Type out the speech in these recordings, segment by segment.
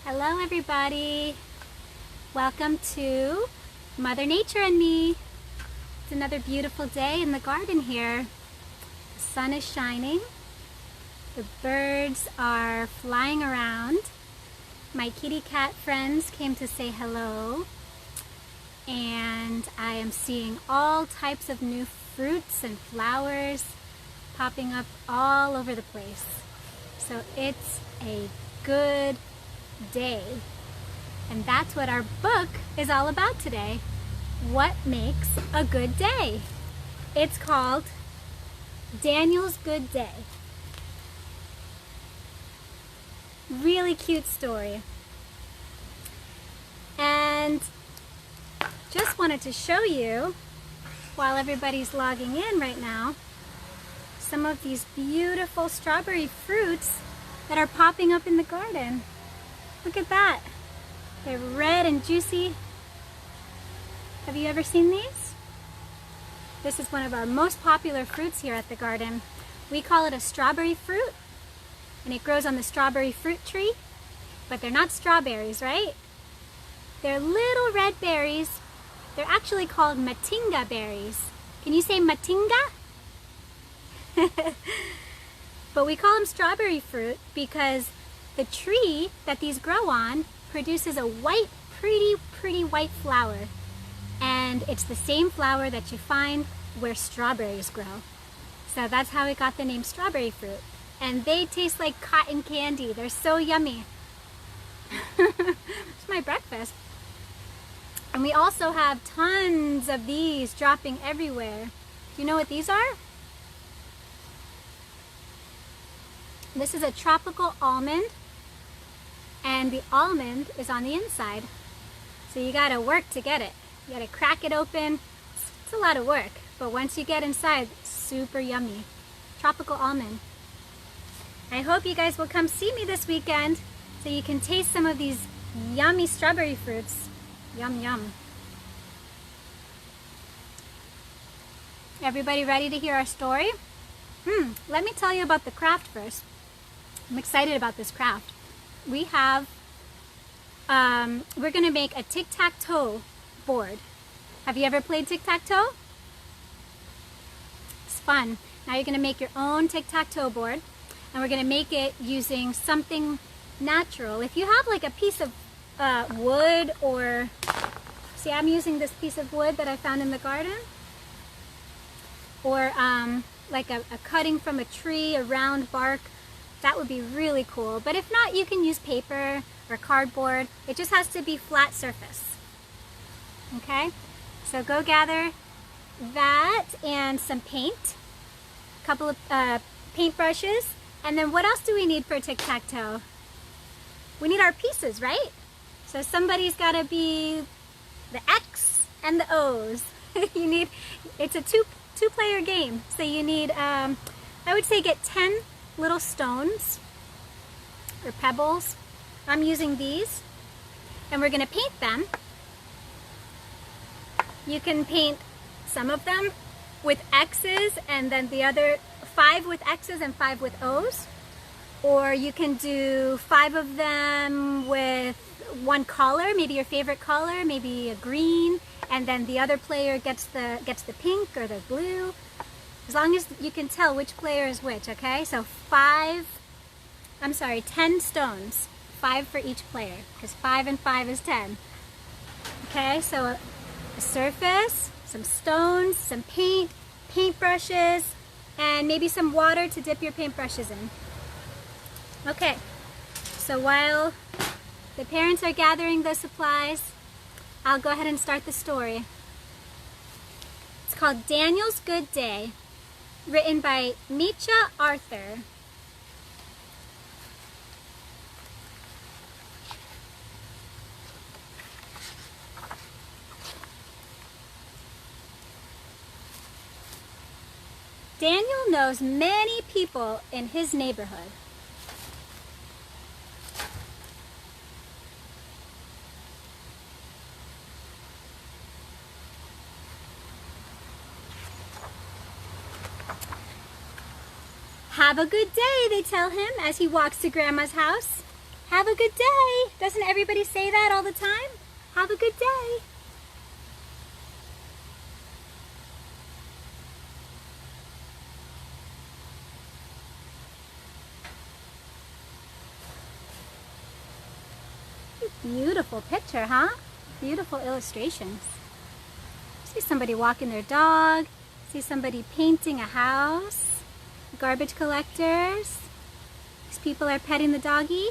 Hello everybody! Welcome to Mother Nature and Me. It's another beautiful day in the garden here. The sun is shining. The birds are flying around. My kitty cat friends came to say hello. And I am seeing all types of new fruits and flowers popping up all over the place. So it's a good day. And that's what our book is all about today. What makes a good day? It's called Daniel's Good Day. Really cute story. And just wanted to show you, while everybody's logging in right now, some of these beautiful strawberry fruits that are popping up in the garden. Look at that. They're red and juicy. Have you ever seen these? This is one of our most popular fruits here at the garden. We call it a strawberry fruit, and it grows on the strawberry fruit tree, but they're not strawberries, right? They're little red berries. They're actually called matinga berries. Can you say matinga? But we call them strawberry fruit because the tree that these grow on produces a white, pretty white flower. And it's the same flower that you find where strawberries grow. So that's how we got the name strawberry fruit. And they taste like cotton candy. They're so yummy. It's my breakfast. And we also have tons of these dropping everywhere. Do you know what these are? This is a tropical almond. And the almond is on the inside. So you gotta work to get it. You gotta crack it open. It's a lot of work, but once you get inside, it's super yummy. Tropical almond. I hope you guys will come see me this weekend so you can taste some of these yummy strawberry fruits. Yum, yum. Everybody ready to hear our story? Let me tell you about the craft first. I'm excited about this craft. We have, we're going to make a tic-tac-toe board. Have you ever played tic-tac-toe? It's fun. Now you're going to make your own tic-tac-toe board, and we're going to make it using something natural. If you have like a piece of wood, or, see, I'm using this piece of wood that I found in the garden, or like a cutting from a tree, a round bark. That would be really cool. But if not, you can use paper or cardboard. It just has to be flat surface. Okay? So go gather that and some paint, a couple of paint brushes, and then what else do we need for tic-tac-toe? We need our pieces, right? So somebody's got to be the X and the O's. You need, it's a two-player game. So you need, I would say get 10 little stones or pebbles. I'm using these, and we're going to paint them. You can paint some of them with X's and then the other 5 with X's and 5 with O's, or you can do 5 of them with one color, maybe your favorite color, maybe a green, and then the other player gets the pink or the blue. As long as you can tell which player is which, okay? So 10 stones. 5 for each player, because 5 and 5 is 10. Okay, so a surface, some stones, some paint, paint brushes, and maybe some water to dip your paint brushes in. Okay, so while the parents are gathering the supplies, I'll go ahead and start the story. It's called Daniel's Good Day. Written by Micha Arthur. Daniel knows many people in his neighborhood. Have a good day, they tell him as he walks to Grandma's house. Have a good day. Doesn't everybody say that all the time? Have a good day. Beautiful picture, huh? Beautiful illustrations. See somebody walking their dog. See somebody painting a house. Garbage collectors. These people are petting the doggy.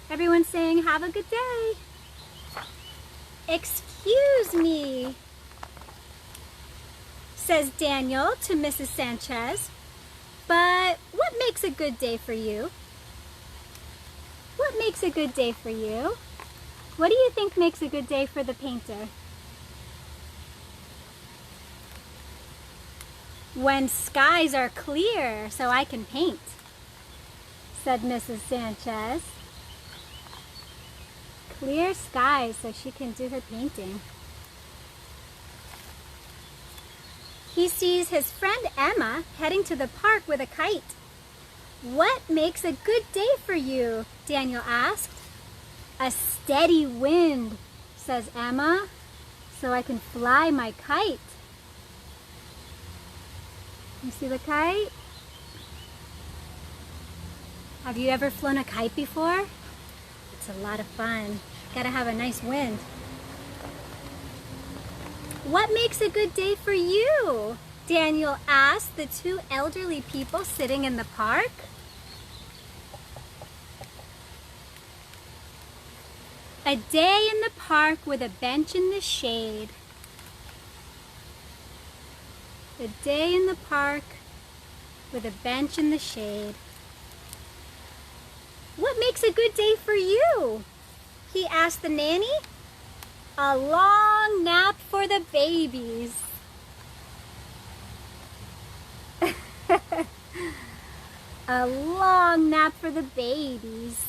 Everyone's saying, have a good day. Excuse me, says Daniel to Mrs. Sanchez, but what makes a good day for you? What makes a good day for you? What do you think makes a good day for the painter? When skies are clear so I can paint, said Mrs. Sanchez. Clear skies so she can do her painting. He sees his friend Emma heading to the park with a kite. What makes a good day for you? Daniel asked. A steady wind, says Emma, so I can fly my kite. You see the kite? Have you ever flown a kite before? It's a lot of fun. Gotta have a nice wind. What makes a good day for you? Daniel asked the two elderly people sitting in the park. A day in the park with a bench in the shade. A day in the park with a bench in the shade. What makes a good day for you? He asked the nanny. A long nap for the babies. A long nap for the babies.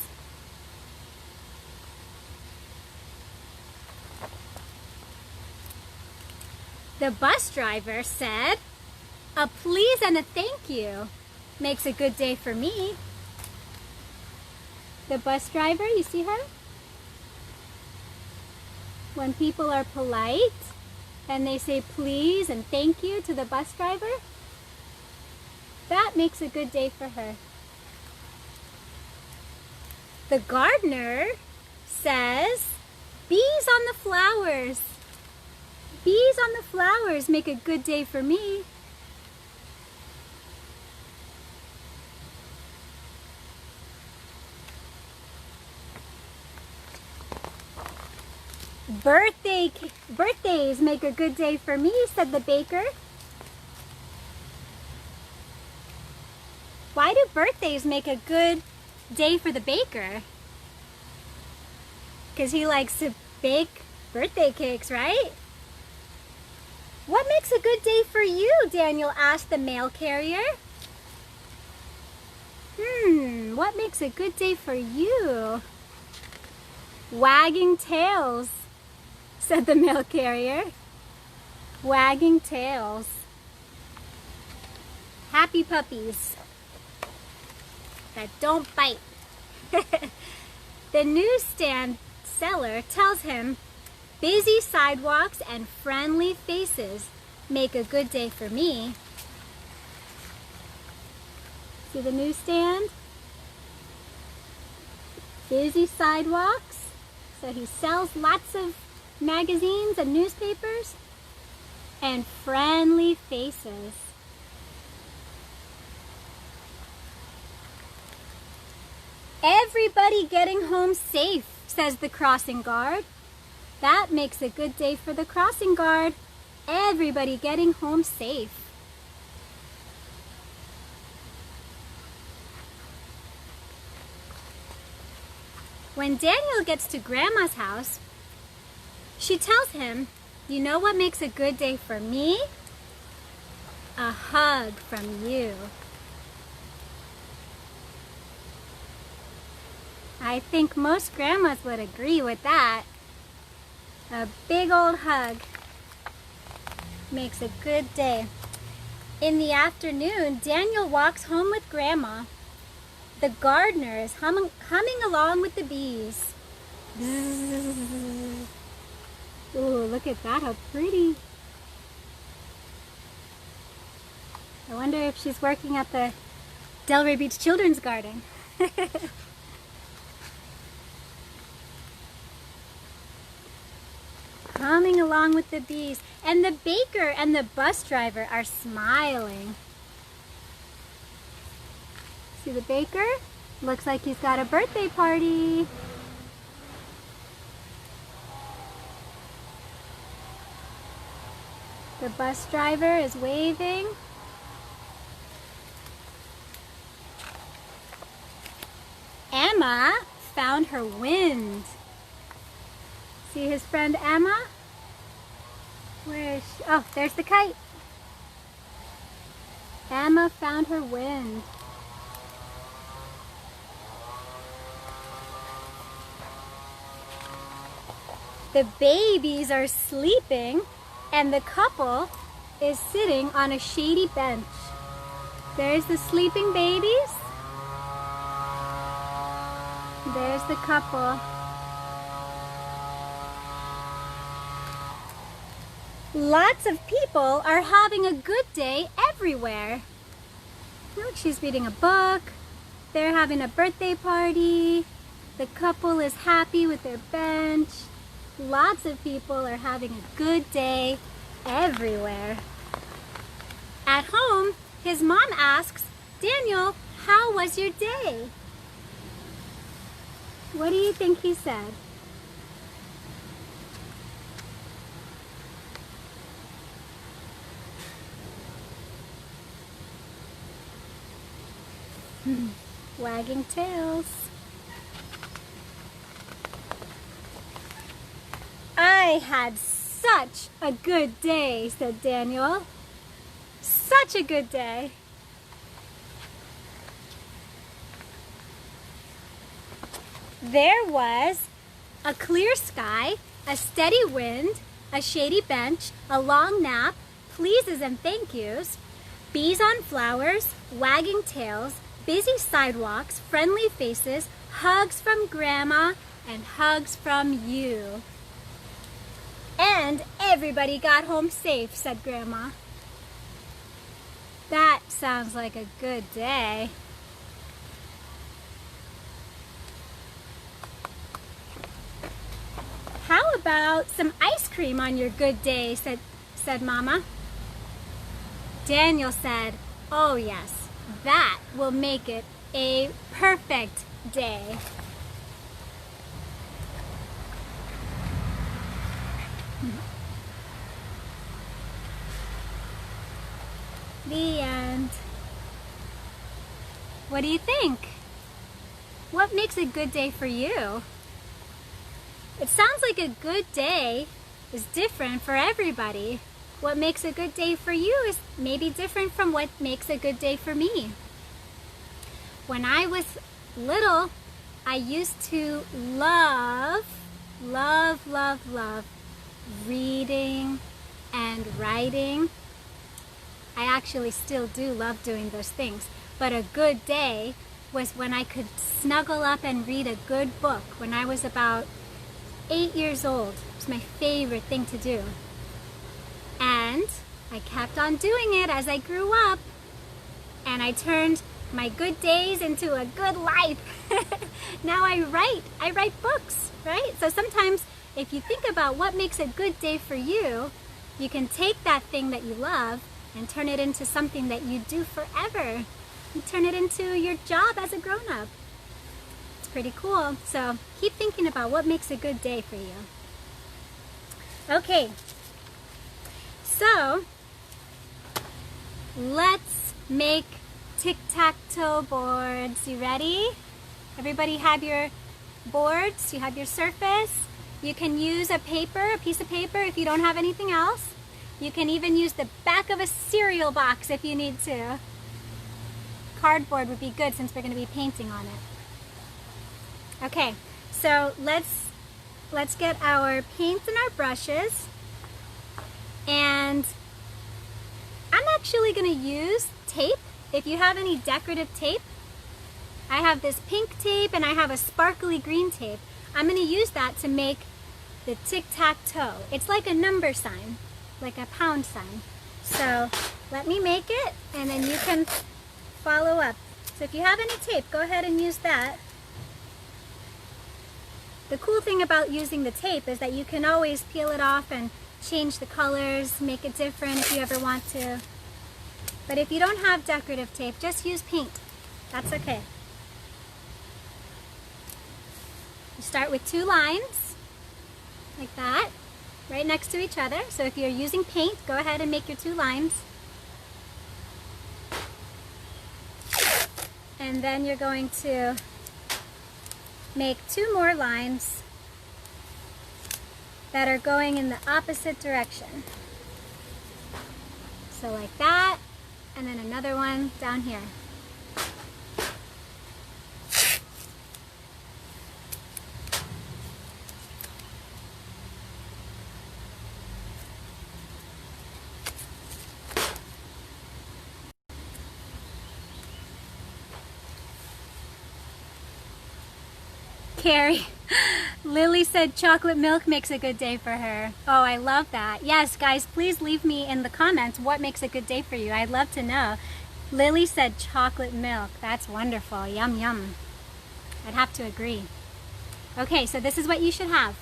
The bus driver said, a please and a thank you makes a good day for me. The bus driver, you see her? When people are polite and they say please and thank you to the bus driver, that makes a good day for her. The gardener says, bees on the flowers. Bees on the flowers make a good day for me. Birthdays make a good day for me, said the baker. Why do birthdays make a good day for the baker? Because he likes to bake birthday cakes, right? What makes a good day for you? Daniel asked the mail carrier. What makes a good day for you? Wagging tails, said the mail carrier. Wagging tails. Happy puppies that don't bite. The newsstand seller tells him, busy sidewalks and friendly faces make a good day for me. See the newsstand? Busy sidewalks. So he sells lots of magazines and newspapers. And friendly faces. Everybody getting home safe, says the crossing guard. That makes a good day for the crossing guard. Everybody getting home safe. When Daniel gets to Grandma's house, she tells him, you know what makes a good day for me? A hug from you. I think most grandmas would agree with that. A big old hug makes a good day. In the afternoon, Daniel walks home with Grandma. The gardener is humming along with the bees. Ooh, look at that, how pretty. I wonder if she's working at the Delray Beach Children's Garden. Humming along with the bees. And the baker and the bus driver are smiling. See the baker? Looks like he's got a birthday party. The bus driver is waving. Emma found her wind. See his friend Emma? Where is she? Oh, there's the kite. Emma found her wind. The babies are sleeping and the couple is sitting on a shady bench. There's the sleeping babies. There's the couple. Lots of people are having a good day everywhere. Look, she's reading a book. They're having a birthday party. The couple is happy with their bench. Lots of people are having a good day everywhere. At home, his mom asks, "Daniel, how was your day?" What do you think he said? Wagging tails. "I had such a good day," said Daniel. "Such a good day." There was a clear sky, a steady wind, a shady bench, a long nap, pleases and thank yous, bees on flowers, wagging tails, busy sidewalks, friendly faces, hugs from Grandma, and hugs from you. "And everybody got home safe," said Grandma. That sounds like a good day. "How about some ice cream on your good day?" said Mama. Daniel said, "Oh yes, that will make it a perfect day." The end. What do you think? What makes a good day for you? It sounds like a good day is different for everybody. What makes a good day for you is maybe different from what makes a good day for me. When I was little, I used to love reading and writing. I actually still do love doing those things. But a good day was when I could snuggle up and read a good book when I was about 8 years old. It was my favorite thing to do. And I kept on doing it as I grew up. And I turned my good days into a good life. Now I write books, right? So sometimes if you think about what makes a good day for you, you can take that thing that you love and turn it into something that you do forever. You turn it into your job as a grown-up. It's pretty cool. So keep thinking about what makes a good day for you. Okay, so let's make tic-tac-toe boards. You ready? Everybody have your boards? You have your surface? You can use a piece of paper if you don't have anything else. You can even use the back of a cereal box if you need to. Cardboard would be good since we're going to be painting on it. Okay, so let's get our paints and our brushes. And I'm actually going to use tape. If you have any decorative tape, I have this pink tape and I have a sparkly green tape. I'm going to use that to make the tic-tac-toe. It's like a number sign, like a pound sign. So let me make it and then you can follow up. So if you have any tape, go ahead and use that. The cool thing about using the tape is that you can always peel it off and change the colors, make it different if you ever want to. But if you don't have decorative tape, just use paint. That's okay. You start with 2 lines, like that, right next to each other. So if you're using paint, go ahead and make your 2 lines. And then you're going to make 2 more lines that are going in the opposite direction. So like that, and then another one down here. Carrie, Lily said chocolate milk makes a good day for her. Oh, I love that. Yes, guys, please leave me in the comments what makes a good day for you. I'd love to know. Lily said chocolate milk. That's wonderful. Yum, yum. I'd have to agree. Okay, so this is what you should have.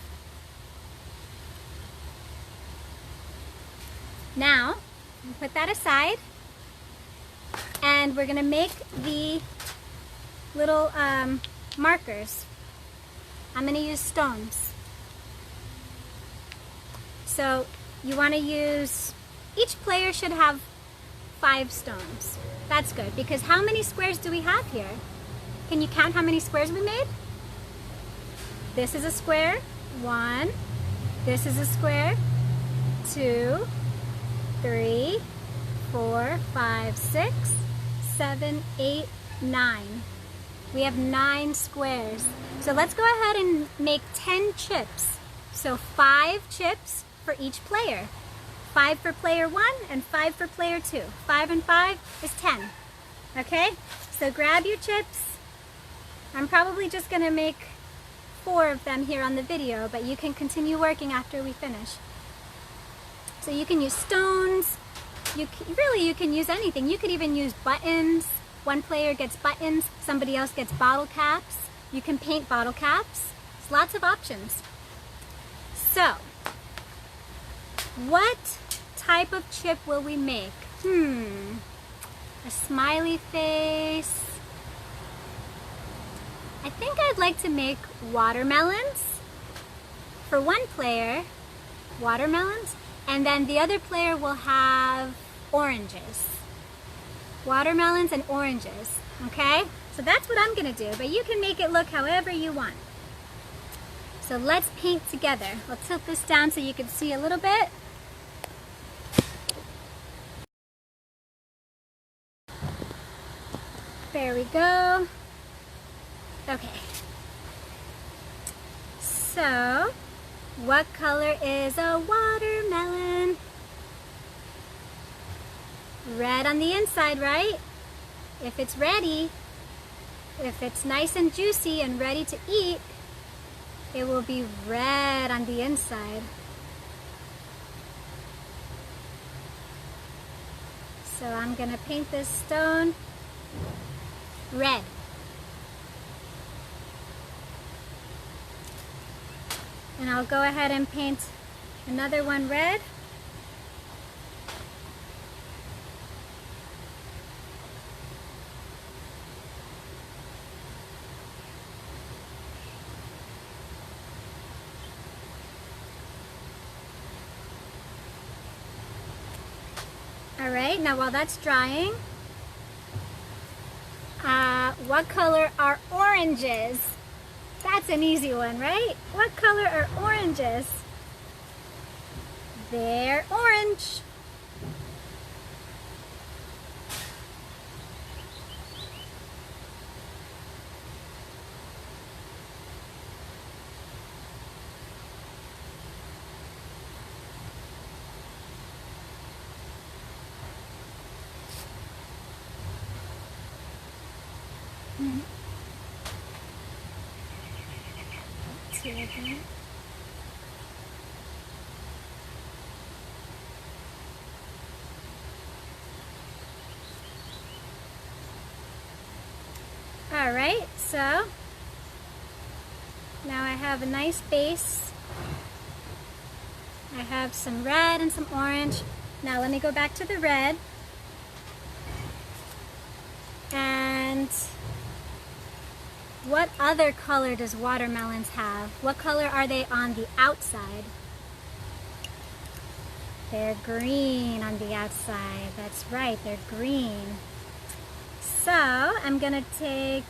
Now, put that aside, and we're going to make the little markers. I'm going to use stones. So you want to use, each player should have 5 stones. That's good, because how many squares do we have here? Can you count how many squares we made? This is a square, 1. This is a square, 2, 3, 4, 5, 6, 7, 8, 9. We have 9 squares. So let's go ahead and make 10 chips. So 5 chips for each player. 5 for player 1 and 5 for player 2. 5 and 5 is 10. Okay? So grab your chips. I'm probably just going to make 4 of them here on the video, but you can continue working after we finish. So you can use stones. You can use anything. You could even use buttons. One player gets buttons, somebody else gets bottle caps. You can paint bottle caps. There's lots of options. So, what type of chip will we make? A smiley face. I think I'd like to make watermelons. For one player, watermelons, and then the other player will have oranges. Watermelons and oranges, okay? So that's what I'm gonna do, but you can make it look however you want. So let's paint together. I'll tilt this down so you can see a little bit. There we go. Okay. So, what color is a watermelon? Red on the inside, right? If it's ready, if it's nice and juicy and ready to eat, it will be red on the inside. So I'm gonna paint this stone red. And I'll go ahead and paint another one red. All right, now while that's drying, what color are oranges? That's an easy one, right? What color are oranges? They're orange. two of them. Alright, so now I have a nice base. I have some red and some orange. Now let me go back to the red. And what other color does watermelons have? What color are they on the outside? They're green on the outside. That's right, they're green. So I'm gonna take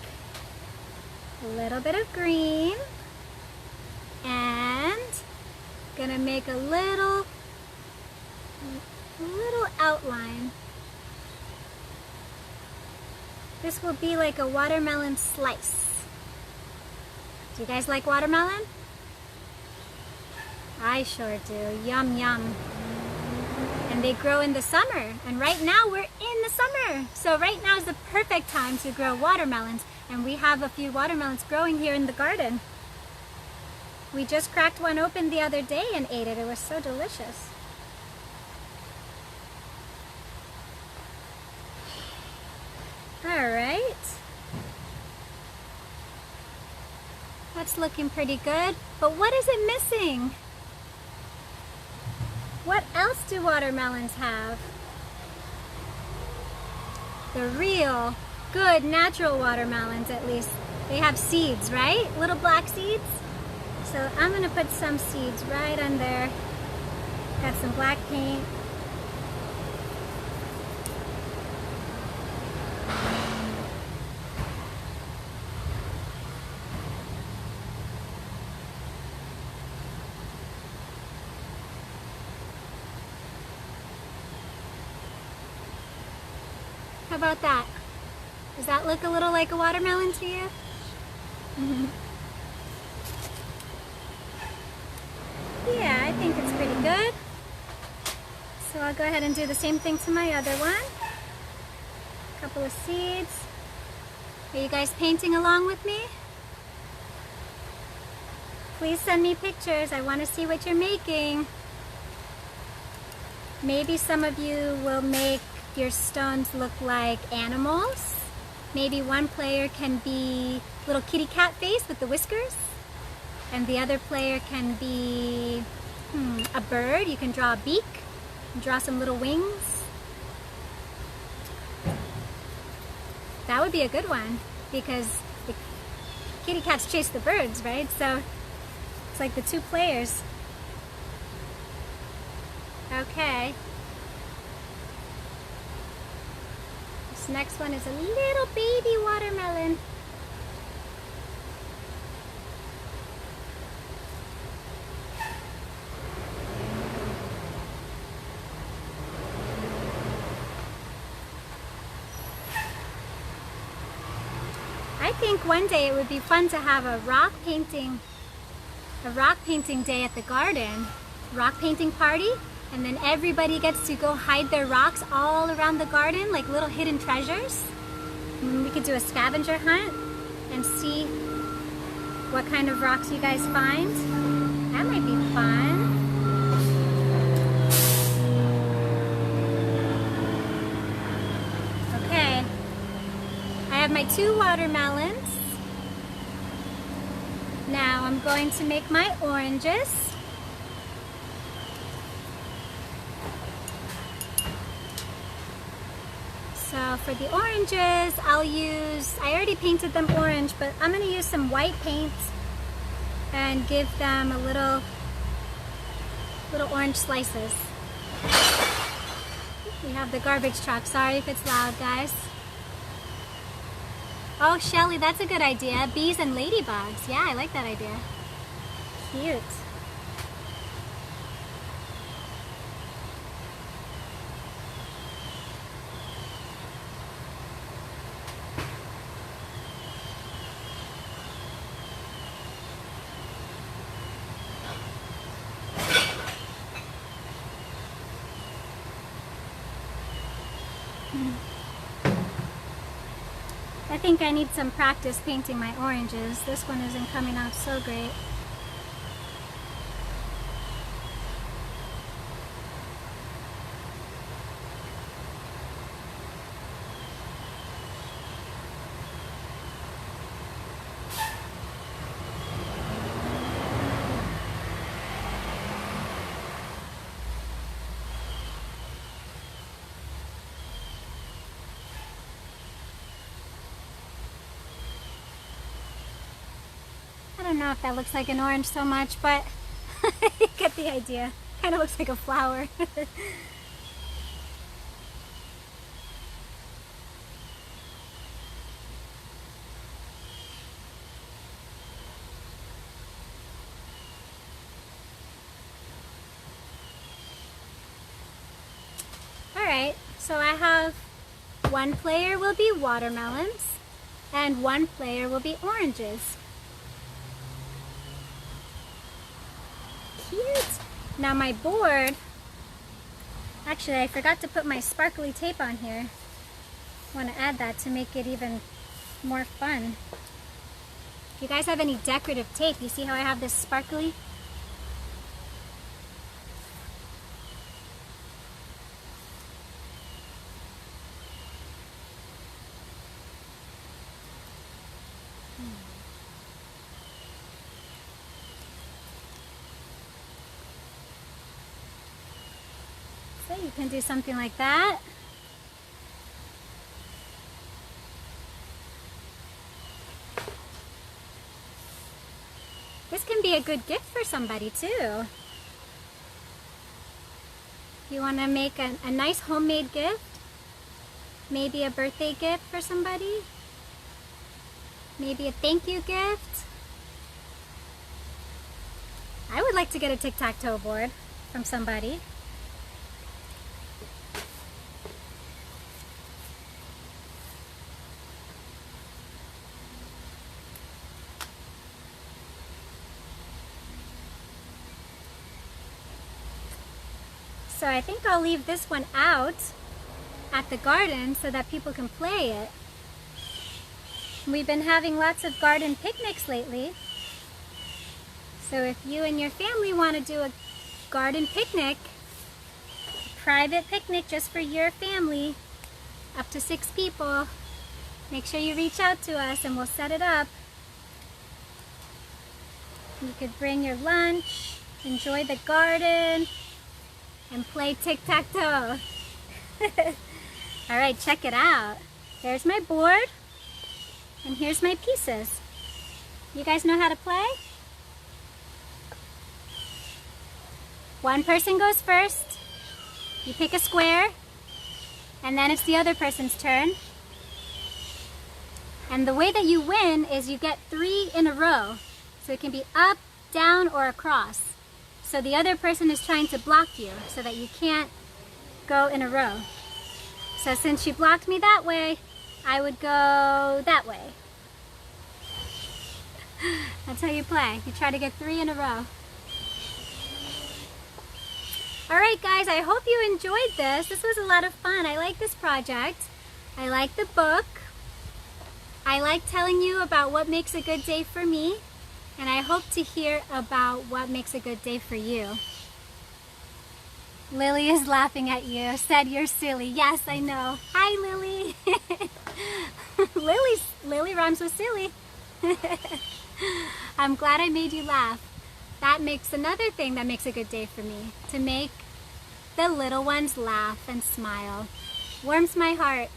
a little bit of green and gonna make a little outline. This will be like a watermelon slice. Do you guys like watermelon? I sure do. Yum, yum. And they grow in the summer. And right now we're in the summer. So right now is the perfect time to grow watermelons. And we have a few watermelons growing here in the garden. We just cracked one open the other day and ate it. It was so delicious. All right. That's looking pretty good. But what is it missing? What else do watermelons have? The real, good, natural watermelons, at least. They have seeds, right? Little black seeds. So I'm gonna put some seeds right on there. Got some black paint. How about that? Does that look a little like a watermelon to you? Yeah, I think it's pretty good. So I'll go ahead and do the same thing to my other one. A couple of seeds. Are you guys painting along with me? Please send me pictures. I want to see what you're making. Maybe some of you will make your stones look like animals. Maybe one player can be little kitty cat face with the whiskers, and the other player can be a bird. You can draw a beak, draw some little wings. That would be a good one because the kitty cats chase the birds, right? So it's like the two players. Okay. Next one is a little baby watermelon. I think one day it would be fun to have a rock painting day at the garden. Rock painting party. And then everybody gets to go hide their rocks all around the garden, like little hidden treasures. And we could do a scavenger hunt and see what kind of rocks you guys find. That might be fun. Okay, I have my 2 watermelons. Now I'm going to make my oranges. So for the oranges, I already painted them orange, but I'm going to use some white paint and give them a little orange slices. We have the garbage truck. Sorry if it's loud, guys. Oh, Shelly, that's a good idea. Bees and ladybugs. Yeah, I like that idea. Cute. I think I need some practice painting my oranges. This one isn't coming out so great. don't know if that looks like an orange so much, but you get the idea. Kind of looks like a flower. Alright, so I have one player will be watermelons and one player will be oranges. Cute! Now my board, actually I forgot to put my sparkly tape on here. I want to add that to make it even more fun. If you guys have any decorative tape, you see how I have this sparkly? So you can do something like that. This can be a good gift for somebody too. You want to make a nice homemade gift, maybe a birthday gift for somebody, maybe a thank you gift. I would like to get a tic-tac-toe board from somebody. So I think I'll leave this one out at the garden so that people can play it. We've been having lots of garden picnics lately. So if you and your family want to do a garden picnic, a private picnic just for your family, up to 6 people, make sure you reach out to us and we'll set it up. You could bring your lunch, enjoy the garden, and play tic-tac-toe. Alright, check it out. There's my board, and here's my pieces. You guys know how to play? One person goes first, you pick a square, and then it's the other person's turn. And the way that you win is you get 3 in a row. So it can be up, down, or across. So the other person is trying to block you so that you can't go in a row. So since you blocked me that way, I would go that way. That's how you play. You try to get 3 in a row. Alright guys, I hope you enjoyed this. This was a lot of fun. I like this project. I like the book. I like telling you about what makes a good day for me. And I hope to hear about what makes a good day for you. Lily is laughing at you. Said you're silly. Yes, I know. Hi, Lily. Lily rhymes with silly. I'm glad I made you laugh. That makes another thing that makes a good day for me. To make the little ones laugh and smile. Warms my heart.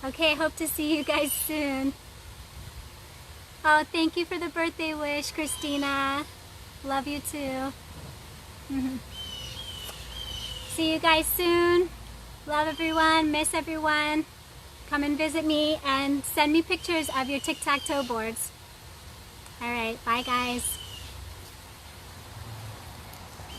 Okay, I hope to see you guys soon. Oh, thank you for the birthday wish, Christina. Love you too. See you guys soon. Love everyone, miss everyone. Come and visit me and send me pictures of your tic-tac-toe boards. All right, bye guys.